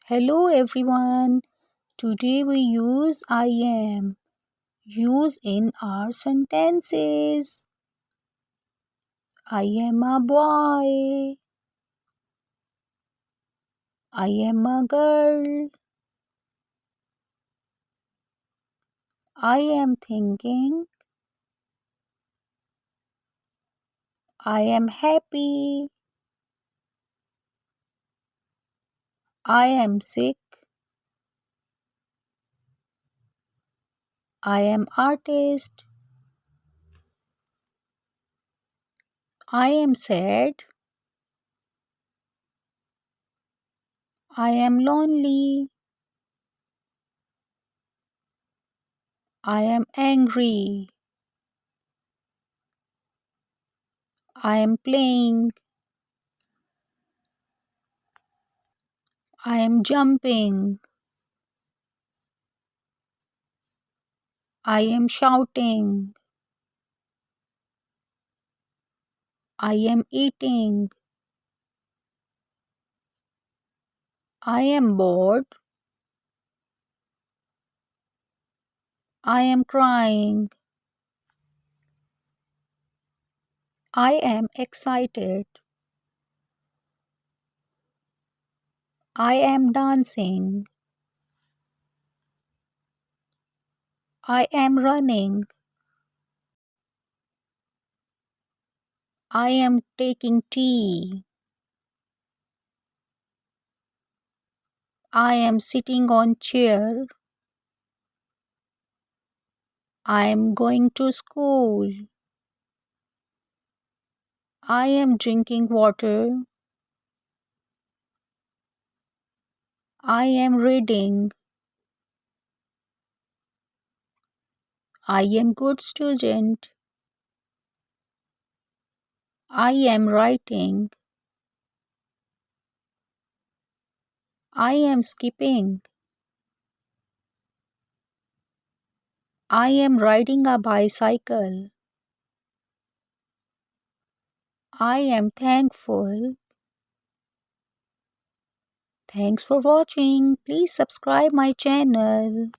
Hello everyone. Today we use I am. Use in our sentences. I am a boy. I am a girl. I am thinking. I am happy. I am sick. I am artist. I am sad. I am lonely. I am angry. I am playing. I am jumping. I am shouting. I am eating. I am bored. I am crying. I am excited. I am dancing. I am running. I am taking tea. I am sitting on chair. I am going to school. I am drinking water. I am reading. I am good student. I am writing. I am skipping. I am riding a bicycle. I am thankful. Thanks for watching. Please subscribe my channel.